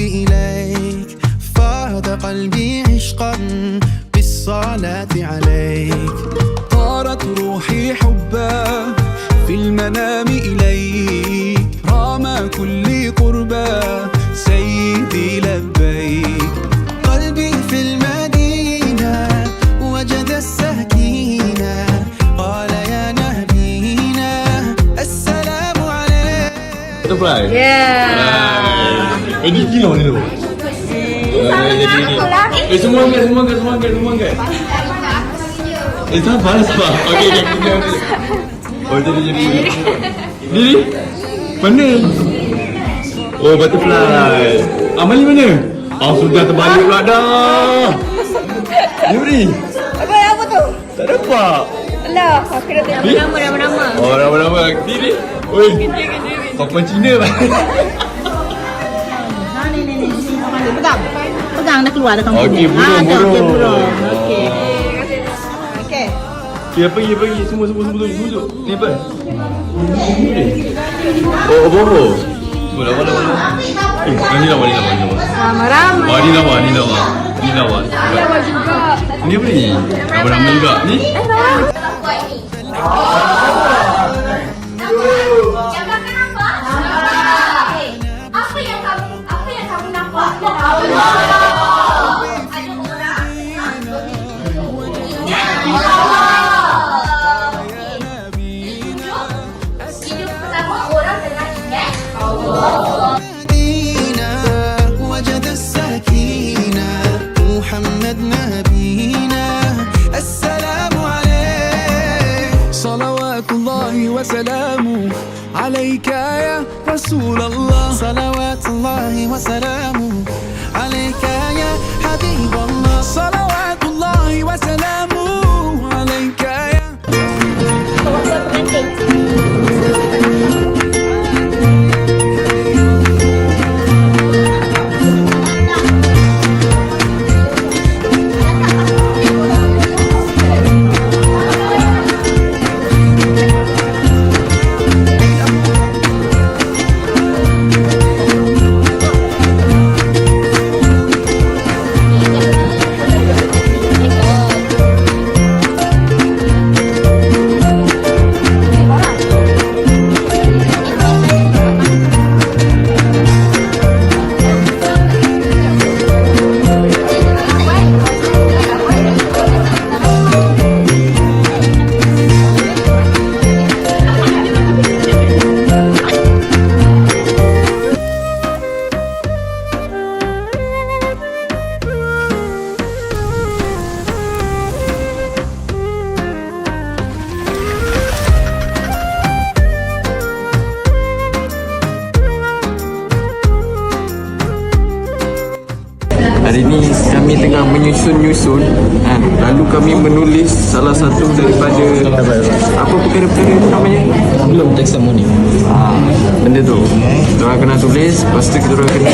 إليك فاض قلبي عشقا بالصلاة عليك طارت روحي حبا في المنام إليك رام كل قربا سيدي لبيك قلبي في المدينة وجد السكينة قال يا نبينا السلام عليك. Butterfly. Yeah. Gigi loh ni tu. Semua angkat. Sabar. Okey. Oh jadi. Diri. Mana? Oh butterfly. Amali mana? Sudah terbalik pula dah. Diri. Apa tu? Tak dapat. Alah, aku dah tengok nama. Oh nama-nama. Diri. Oi. Papan Cina lah. Ni. Pegang dah keluar dah kamu. Okey, burung. Okey. Okey. Okay, pergi. Semua. Ni apa? Oh, boho. Bola. Ni lawa. Ramai. Ni lawa. Ni lawa juga. Ni apa ni? Ramai juga. Ni? Apa yang kamu nampak? Hidup bersama orang dengan ingat Allah. وجد السكينة محمد نبينا السلام عليك صلوات الله وسلامه عليك يا رسول الله صلوات الله وسلامه عليك يا حبيب الله صلوات الله وسلامه عليك يا Hari ni kami tengah menyusun. Lalu kami menulis salah satu daripada apa perkara-perkara itu namanya? Belum taxonomy. Benda tu kita kena tulis. Lepas tu kita kena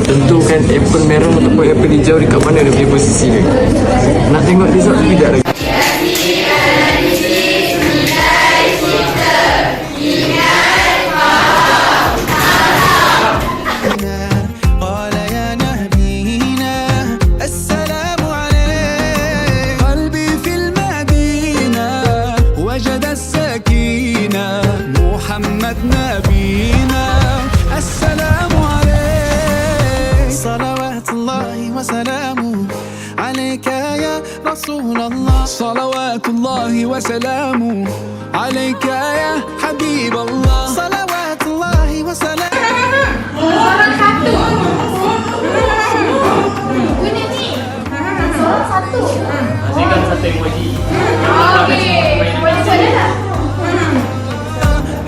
tentukan apple merah ataupun apple hijau dekat mana dia punya posisi dia. Nak tengok result tidak lagi. قال يا نبينا السلام عليك قلبي في المدينة وجد السكينة محمد نبينا السلام عليك صلوات الله وسلامه عليك يا رسول الله صلوات الله وسلامه عليك يا حبيب الله صلوات الله وسلامه Seorang satu. Guna ni. Seorang satu. Hasilkan satu emoji. Okey. Boleh tak?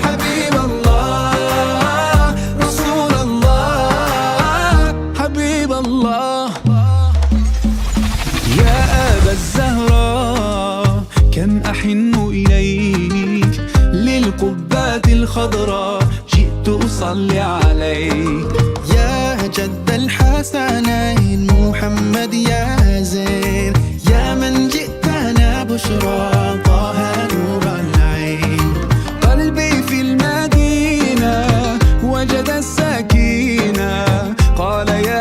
حبيب الله رسول الله حبيب الله يا أبا الزهراء كم أحن إليك للقبات الخضراء جئت أصلي عليك يا جد الحسنين محمد يا زين يا من جئتنا بشرى طه نور العين قلبي في المدينة وجد السكينة قال يا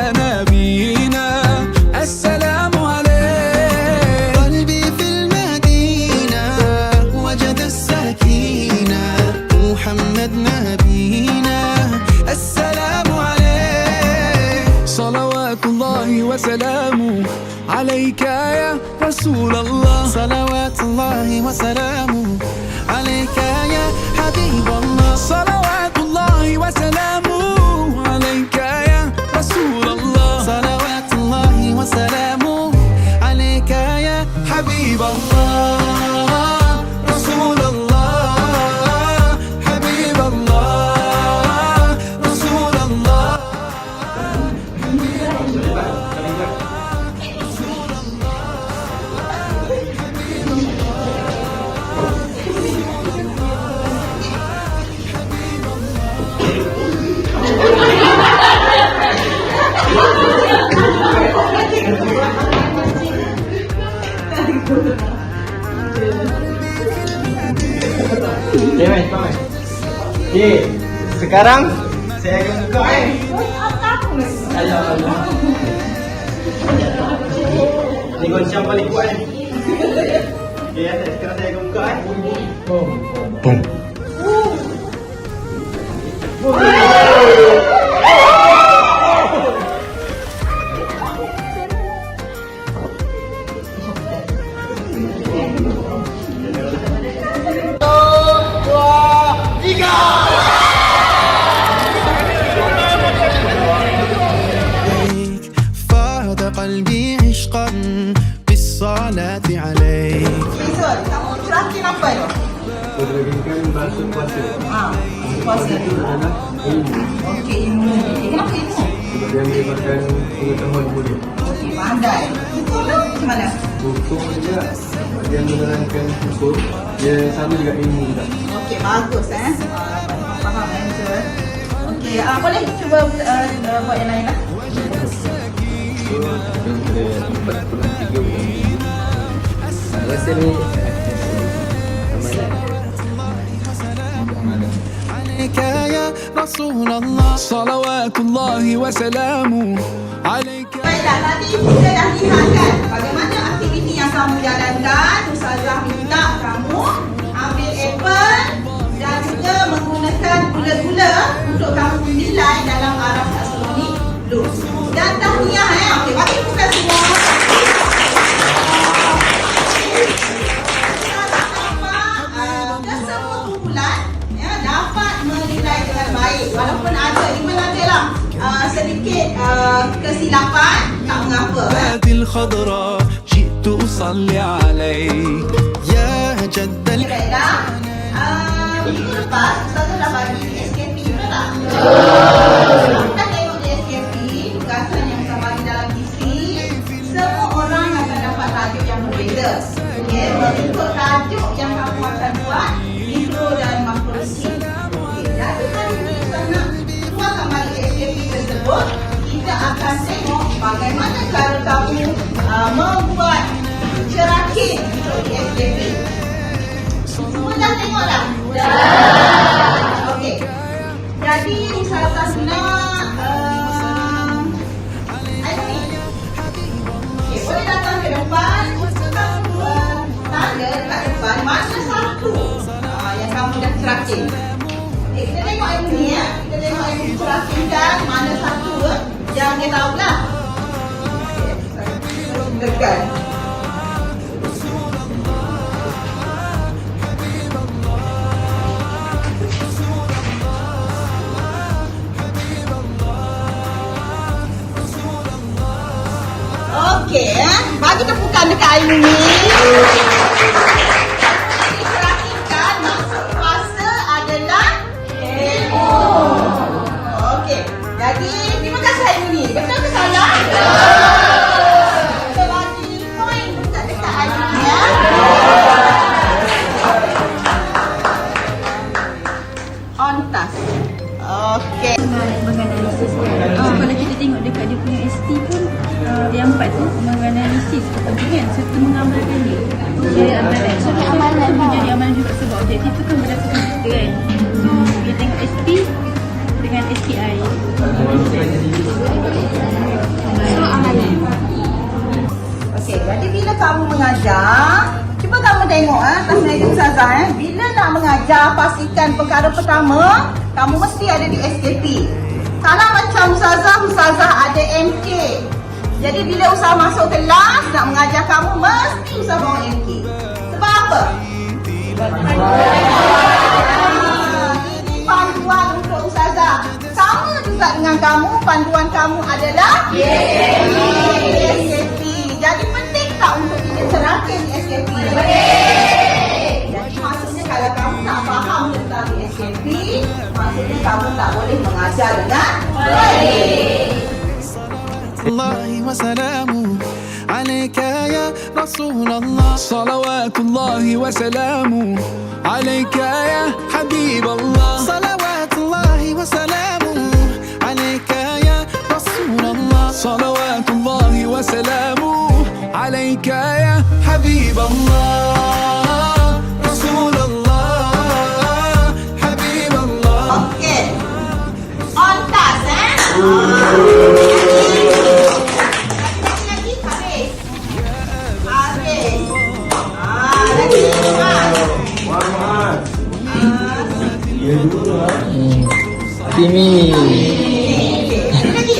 صلوات الله وسلامه عليك يا رسول الله صلوات الله وسلامه عليك يا حبيب الله صلوات الله وسلامه عليك يا رسول الله صلوات الله وسلامه عليك يا حبيب الله رسول الله حبيب الله رسول الله Okey, sekarang saya akan buka Ni goncang paling kuat Okey, sekarang saya akan buka Boom. فاض قلبي عشقا بالصلاة عليك Jason, kamu terakhir apa tu? Berdagingkan bahasa puasa. Puasa. Okey, ilmu. Kenapa ilmu? Sebab dia merupakan pengetahuan mulia. Okey, pandai. Hukum tu macam mana? Hukum juga dia menerangkan hukum. Dia sama juga ilmu juga. Okey, bagus faham Jason. Okey, boleh cuba buat yang lain lah. So, kita 43 bulan. Rasa ni عليك يا رسول الله صلوات الله وسلامه عليك Baiklah, tadi kita dah lihat kan bagaimana aktiviti yang kamu jalankan. Ustazah minta kamu ambil apple dan juga menggunakan gula-gula untuk kamu menilai dalam araf astronomi blue. Dan tahniah okey, bagi bukan semua. Kesemua kumpulan dapat menilai dengan baik walaupun ada lah sedikit kesilapan, tak mengapa. الخضراء جئت أصلي عليك يا جد Baiklah, minggu lepas Ustazah dah bagi SKP, betul tak? Kita tengok di SKP, tugasan yang saya bagi dalam isi, semua orang akan dapat tajuk yang berbeza. Okay, mengikut tajuk yang kamu akan buat, mikro dan makro isi. Okay, jadi hari ini Ustazah nak keluarkan balik SKP tersebut. Kita akan tengok bagaimana cara kamu membuat cerakin untuk di SKP. Semua dah tengok dah? Dah. Okey. Jadi Ustazah nak Aini. Okey, boleh datang ke depan. Tanda dekat depan mana satu yang kamu dah cerakin. Okey, kita tengok Aini ya. Kita tengok Aini cerakinkan mana satu yang dia tahulah. Okey, saya tekan. Okey, bagi tepukan dekat Aini ni. Diperhatikan maksud puasa adalah ilmu. Okey, jadi terima kasih Aini. Betul ke salah? Kita bagi poin dekat Aini ya. On task. Okey. Menganalisis kalau kita tengok dekat dia punya ST pun yang 4 tu menganalisis kepentingan serta mengamalkan dia. Dia amalan. So amalan menjadi amalan juga sebab objektif tu kan berdasarkan kita kan. So kita tengok ST dengan SPI. So amalan. Okey, jadi bila kamu mengajar, cuba kamu tengok atas meja Ustazah bila nak mengajar pastikan perkara pertama kamu mesti ada di SKP. Kalau macam Ustazah ada MK. Jadi bila Ustazah masuk kelas nak mengajar kamu, mesti Ustazah bawa MK. Sebab apa? Ini panduan untuk Ustazah. Sama juga dengan kamu, panduan kamu adalah SKP. Jadi penting tak untuk kita terangkan SKP? Jadi maksudnya kalau kamu tak faham tentang SKP, maksudnya kamu tak boleh mengajar dengan baik. الله وسلامه عليك يا رسول الله صلوات الله وسلامه عليك يا حبيب الله صلوات الله وسلامه عليك يا رسول الله صلوات الله وسلامه عليك يا حبيب الله رسول الله حبيب الله. Okey. On task Lagi habis. Habis. Lagi Kimi. lagi.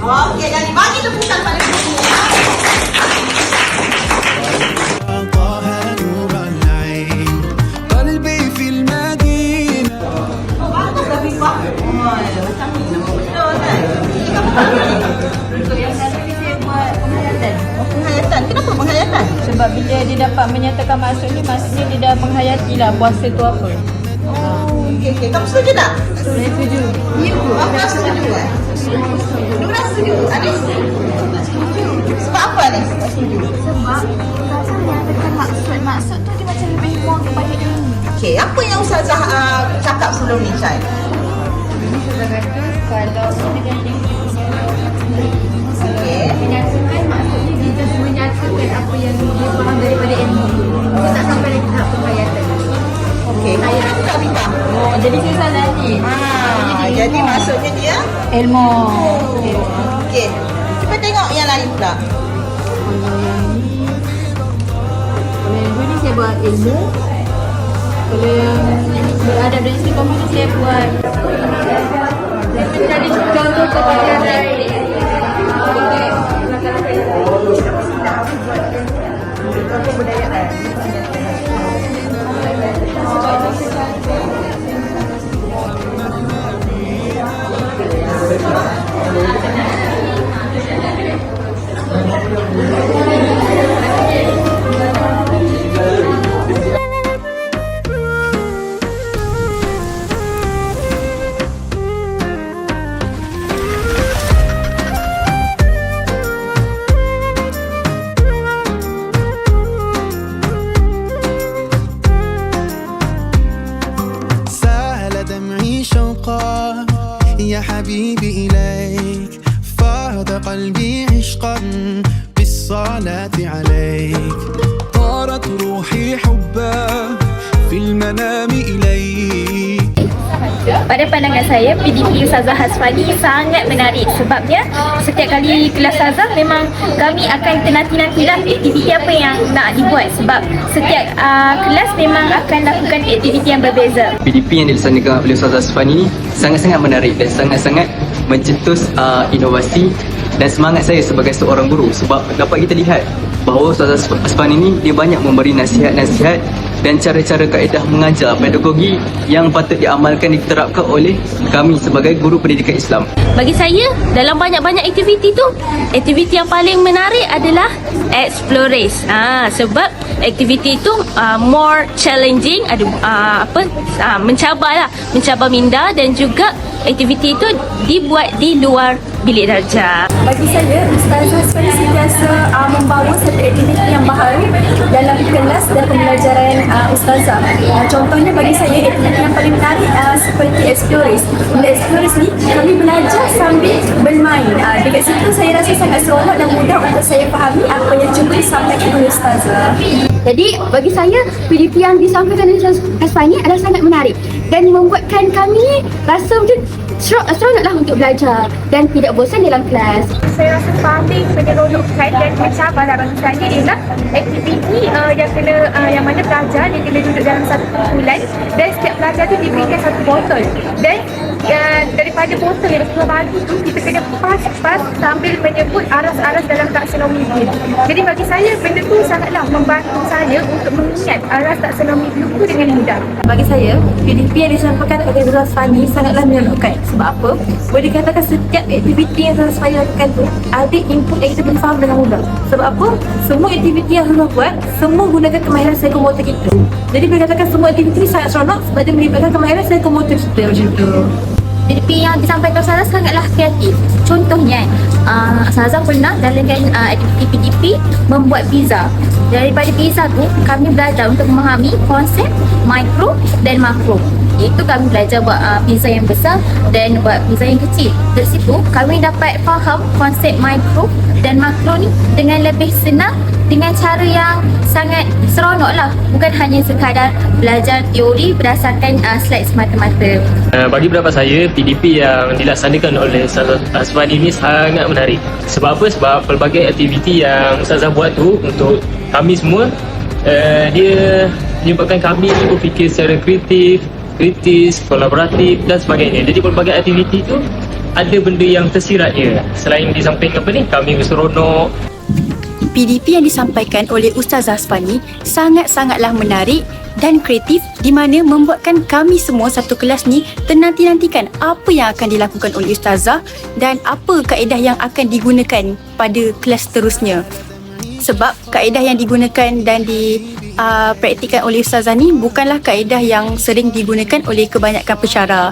Okey, jadi bagi tepukan pada sini ya. طه نور العين قلبي في المدينة. Bagus tapi Pak. Macam ni betul kan? Untuk yang satu ni saya buat penghayatan. Penghayatan. Kenapa penghayatan? Sebab bila dia dapat menyatakan maksud ni, maksudnya dia dah menghayati lah puasa tu apa. Okey. Kamu setuju tak? Saya setuju. Ya, aku setuju kan? Nura setuju. Anis? Sebab apa Anis? Setuju. Sebab Ustazah menyatakan maksud tu dia macam lebih more kepada ilmu. Okey, apa yang Ustazah cakap sebelum ni, Syai? Ini saya kata kalau dengan dia Okey. menyatakan, maksudnya dia just menyatakan apa yang dia faham daripada ilmu. Dia tak sampai lagi tahap penghayatan. Okey, kamu tak bintang? Oh, jadi saya salah ni. Jadi maksudnya dia? Ilmu. Okey. Cuba tengok yang lain pula. Kalau yang dua ni saya buat ilmu. Kalau yang beradab dan istiqamah ni saya buat jadi contoh kepada yang lain. سال دمعي شوقا يا حبيبي إليك فاض قلبي عشقا بالصلاة عليك طارت روحي حبا في المنام إليك. Pada pandangan saya, PDP Ustazah Hasfani sangat menarik sebabnya setiap kali kelas Ustazah memang kami akan nanti-nantilah aktiviti apa yang nak dibuat sebab setiap kelas memang akan lakukan aktiviti yang berbeza. PDP yang dilaksanakan oleh Ustazah Hasfani ni sangat-sangat menarik dan sangat-sangat mencetus inovasi dan semangat saya sebagai seorang guru sebab dapat kita lihat bahawa Ustazah Hasfani ni dia banyak memberi nasihat-nasihat dan cara-cara kaedah mengajar pedagogi yang patut diamalkan, diterapkan oleh kami sebagai guru pendidikan Islam. Bagi saya, dalam banyak-banyak aktiviti tu, aktiviti yang paling menarik adalah Explorers. Sebab aktiviti itu more challenging, mencabar minda dan juga aktiviti itu dibuat di luar bilik darjah. Bagi saya, Ustazah Hasfani sentiasa membawa satu aktiviti yang baharu dalam kelas dan pembelajaran Ustazah. Contohnya bagi saya, aktiviti yang paling menarik seperti Explorers. Bila Explorers ni, kami belajar sambil bermain. Dekat situ saya rasa sangat seronok dan mudah untuk saya fahami apa yang cuba disampaikan oleh Ustazah. Jadi bagi saya, PDP yang disampaikan oleh Ustazah Hasfani adalah sangat menarik dan membuatkan kami rasa macam seronoklah untuk belajar dan tidak bosan dalam kelas. Saya rasa paling menyeronokkan dan mencabar bagi saya ialah aktiviti yang mana pelajar dia kena duduk dalam satu kumpulan dan setiap pelajar tu diberikan satu botol dan daripada botol yang keluar baju tu, kita kena pas sambil menyebut aras-aras dalam taksonomi gluku. Jadi bagi saya benda tu sangatlah membantu saya untuk mengingat aras taksonomi gluku dengan mudah. Bagi saya, PDP yang disampaikan oleh Ustaz Fani sangatlah menyenangkan. Sebab apa? Boleh dikatakan setiap aktiviti yang Ustaz Fani lakukan tu ada input yang kita boleh faham dengan mudah. Sebab apa? Semua aktiviti yang Ustaz buat, semua gunakan kemahiran psikomotor kita. Jadi boleh katakan semua aktiviti ni sangat seronok sebab dia melibatkan kemahiran psikomotor kita macam tu. PDP yang disampaikan Ustazah sangatlah kreatif. Contohnya, Ustazah pernah dalamkan aktiviti PDP membuat pizza. Daripada pizza tu, kami belajar untuk memahami konsep mikro dan makro. Iaitu kami belajar buat pizza yang besar dan buat pizza yang kecil. Dari situ, kami dapat faham konsep mikro dan makro ni dengan lebih senang, dengan cara yang sangat seronok lah. Bukan hanya sekadar belajar teori berdasarkan slide semata-mata. Bagi pendapat saya, PDP yang dilaksanakan oleh Ustazah Azfani ini sangat menarik. Sebab apa? Sebab pelbagai aktiviti yang Ustazah buat tu untuk kami semua, dia menyebabkan kami berfikir secara kritis, kolaboratif dan sebagainya. Jadi pelbagai aktiviti tu ada benda yang tersiratnya. Selain disampaikan apa ni, kami berseronok. PDP yang disampaikan oleh Ustazah Azfani sangat-sangatlah menarik dan kreatif di mana membuatkan kami semua satu kelas ni ternanti-nantikan apa yang akan dilakukan oleh Ustazah dan apa kaedah yang akan digunakan pada kelas seterusnya. Sebab kaedah yang digunakan dan dipraktikkan oleh Ustazah ni bukanlah kaedah yang sering digunakan oleh kebanyakan pensyarah.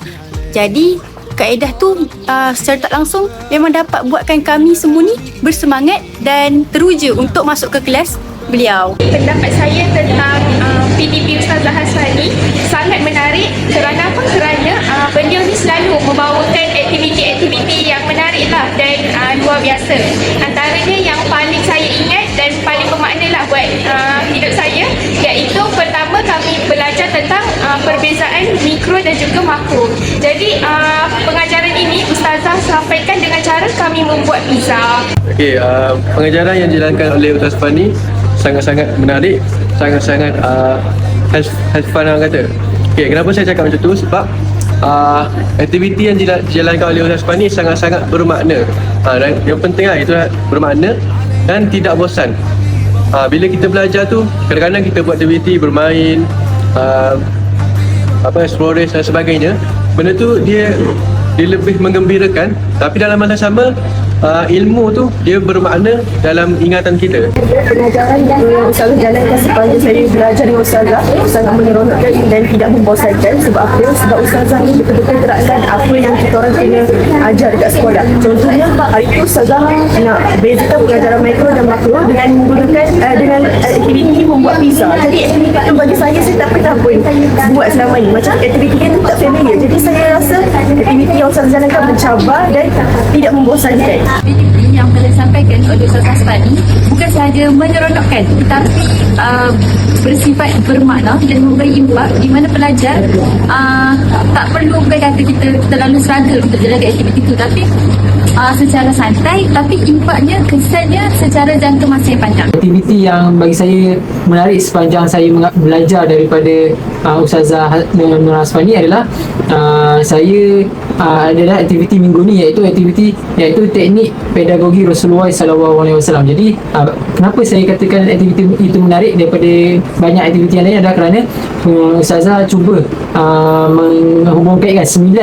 Jadi kaedah tu secara tak langsung memang dapat buatkan kami semua ni bersemangat dan teruja untuk masuk ke kelas beliau. Pendapat saya tentang PDP Ustazah Azfani sangat menarik. Kerana apa? Kerana beliau ni selalu membawakan aktiviti-aktiviti yang menarik lah dan luar biasa. Antaranya yang paling saya ingat dan paling bermakna lah buat hidup saya, iaitu pertama kami belajar tentang perbezaan mikro dan juga makro. Jadi pengajaran ini Ustazah sampaikan dengan cara kami membuat pizza. Okey, pengajaran yang dijalankan oleh Ustaz Fani sangat-sangat menarik, sangat-sangat has fun orang kata. Okey, kenapa saya cakap macam tu? Sebab aktiviti yang dijalankan oleh Ustaz Fani sangat-sangat bermakna. Dan yang penting lah itu bermakna dan tidak bosan. Bila kita belajar tu, kadang-kadang kita buat aktiviti bermain, explore dan sebagainya. Benda tu dia lebih menggembirakan, tapi dalam masa sama ilmu tu dia bermakna dalam ingatan kita. Pengajaran yang Ustazah jalankan sepanjang saya belajar dengan Ustazah sangat menyeronokkan dan tidak membosankan. Sebab apa? Sebab Ustazah ni betul-betul terapkan apa yang kita orang kena ajar dekat sekolah. Contohnya hari tu Ustazah nak bezakan pengajaran mikro dan makro dengan menggunakan dengan aktiviti membuat pizza. Jadi aktiviti tu bagi saya tak pernah pun buat selama ni. Macam aktiviti tu tak familiar. Jadi saya rasa aktiviti yang Ustazah jalankan mencabar dan tidak membosankan. PDP yang telah disampaikan oleh Ustazah Azfani bukan sahaja menyeronokkan tetapi bersifat bermakna dan memberi impak di mana pelajar tak perlu kata kita terlalu struggle untuk jalankan aktiviti itu, tapi secara santai, tapi impaknya, kesannya secara jangka masa yang panjang. Aktiviti yang bagi saya menarik sepanjang saya belajar daripada Ustazah Nur Azfani adalah saya adalah aktiviti minggu ni, iaitu teknik pedagogi Rasulullah SAW. Jadi kenapa saya katakan aktiviti itu menarik daripada banyak aktiviti yang lain adalah kerana Ustazah cuba menghubungkan 9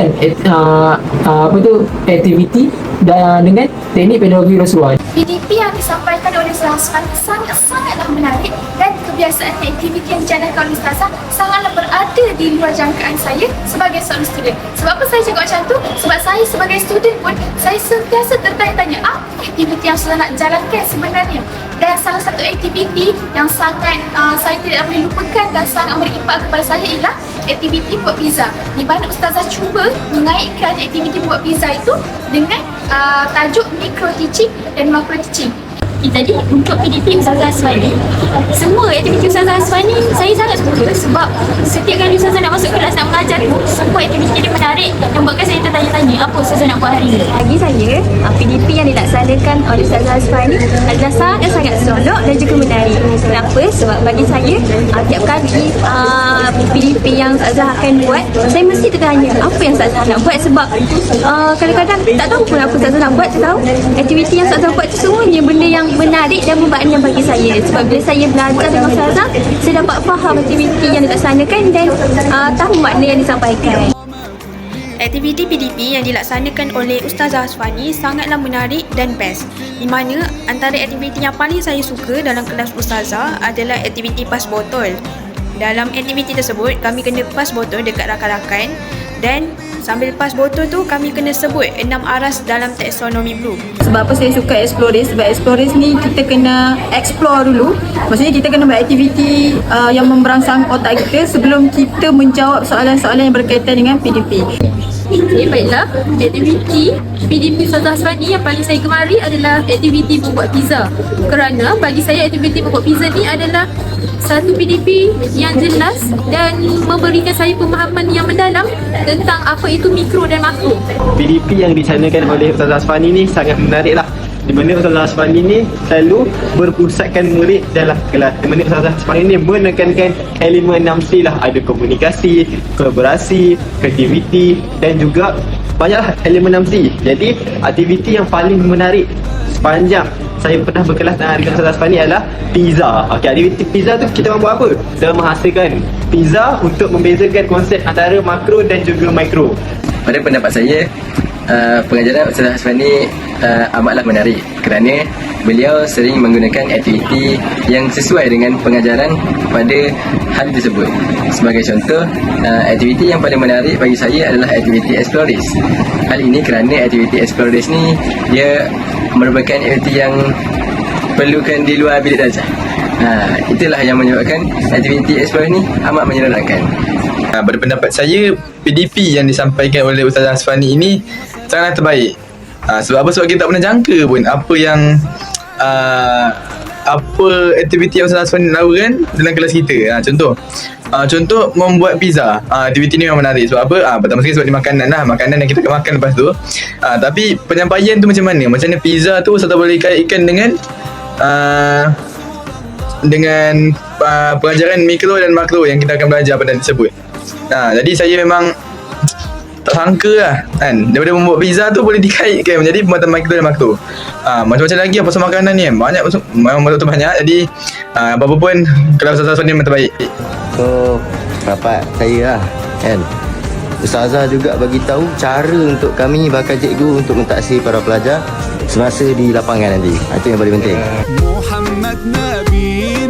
aktiviti dengan teknik pedagogi Rasulullah. PDP yang disampaikan oleh Ustazah Azfani sangatlah menarik dan kebiasaan aktiviti yang dijalankan oleh Ustazah sangatlah berada di luar jangkaan saya sebagai seorang student. Sebab apa saya cakap macam tu? Sebab saya sebagai student pun saya sentiasa tertanya-tanya apa aktiviti yang Ustazah nak jalankan sebenarnya. Dan salah satu aktiviti yang sangat saya tidak boleh lupakan dan sangat berimpak kepada saya ialah aktiviti buat pizza. Di mana Ustazah cuba mengaitkan aktiviti buat pizza itu dengan tajuk micro teaching dan macro teaching. Jadi untuk PDP Ustazah Azfani, semua aktiviti Ustazah Azfani saya sangat suka sebab setiap kali Ustazah nak masuk kelas nak mengajar tu, semua aktiviti dia menarik yang buatkan saya tertanya-tanya apa Ustazah nak buat hari ini. Bagi saya, PDP yang dilaksanakan dilaksanakan oleh Ustazah Hasfani adalah sangat-sangat seronok dan juga menarik. Kenapa? Sebab bagi saya tiap kali PDP yang Ustazah akan buat, saya mesti tertanya apa yang Ustazah nak buat, sebab kadang-kadang tak tahu pun apa Ustazah nak buat. Saya tahu aktiviti yang Ustazah buat tu semuanya benda yang menarik dan bermakna bagi saya. Sebab bila saya belajar dengan Ustazah, saya dapat faham aktiviti yang dilaksanakan dan tahu makna yang disampaikan. Aktiviti PDP yang dilaksanakan oleh Ustazah Hasfani sangatlah menarik dan best. Di mana antara aktiviti yang paling saya suka dalam kelas Ustazah adalah aktiviti pas botol. Dalam aktiviti tersebut, kami kena pas botol dekat rakan-rakan dan sambil pas botol tu kami kena sebut 6 aras dalam taksonomi Bloom. Sebab apa saya suka Explorers? Sebab Explorers ni kita kena explore dulu. Maksudnya kita kena buat aktiviti yang memberangsang otak kita sebelum kita menjawab soalan-soalan yang berkaitan dengan PDP. Baiklah, aktiviti PDP Ustazah Hasfani yang paling saya gemari adalah aktiviti membuat pizza. Kerana bagi saya aktiviti membuat pizza ni adalah satu PDP yang jelas dan memberikan saya pemahaman yang mendalam tentang apa itu mikro dan makro. PDP yang dicanangkan oleh Ustazah Hasfani ni sangat menarik lah. Di mana Ustazah Hasfani ni selalu berpusatkan murid dalam kelas. Di mana Ustazah Hasfani ni menekankan elemen 6C lah. Ada komunikasi, kolaborasi, kreativiti dan juga banyaklah elemen 6C. Jadi aktiviti yang paling menarik sepanjang saya pernah berkelas dengan Ustazah Hasfani adalah pizza. Okey, aktiviti pizza tu kita buat apa? Dalam menghasilkan pizza untuk membezakan konsep antara makro dan juga mikro. Pada pendapat saya, pengajaran Ustazah Hasfani amatlah menarik kerana beliau sering menggunakan aktiviti yang sesuai dengan pengajaran pada hal tersebut. Sebagai contoh, aktiviti yang paling menarik bagi saya adalah aktiviti Explorers. Hal ini kerana aktiviti Explorers ni dia merupakan aktiviti yang perlukan di luar bilik darjah. Itulah yang menyebabkan aktiviti Explorers ni amat menyeronokkan. Pada pendapat saya, PDP yang disampaikan oleh Ustazah Hasfani ini sangatlah terbaik. Sebab apa? Sebab kita tak pernah jangka pun apa yang apa aktiviti yang Ustazah Hasfani lakukan dalam kelas kita. Contoh membuat pizza. Aktiviti ni memang menarik. Sebab apa? Pertama sekali sebab ni makanan lah. Makanan yang kita akan makan lepas tu. Tapi penyampaian tu macam mana? Macam mana pizza tu Ustazah boleh kaitkan dengan pengajaran mikro dan makro yang kita akan belajar pada tersebut. Jadi saya memang tak sangka lah kan, daripada membuat pizza tu boleh dikaitkan menjadi pembuatan mikro dan makro. Macam-macam lagi pasal makanan ni banyak, memang betul banyak. Jadi apa-apa pun kelas Ustazah Hasfani memang terbaik. So pendapat saya lah kan, Ustazah juga bagi tahu cara untuk kami bakal cikgu untuk mentaksir para pelajar semasa di lapangan nanti. Itu yang paling penting. Muhammad Nabi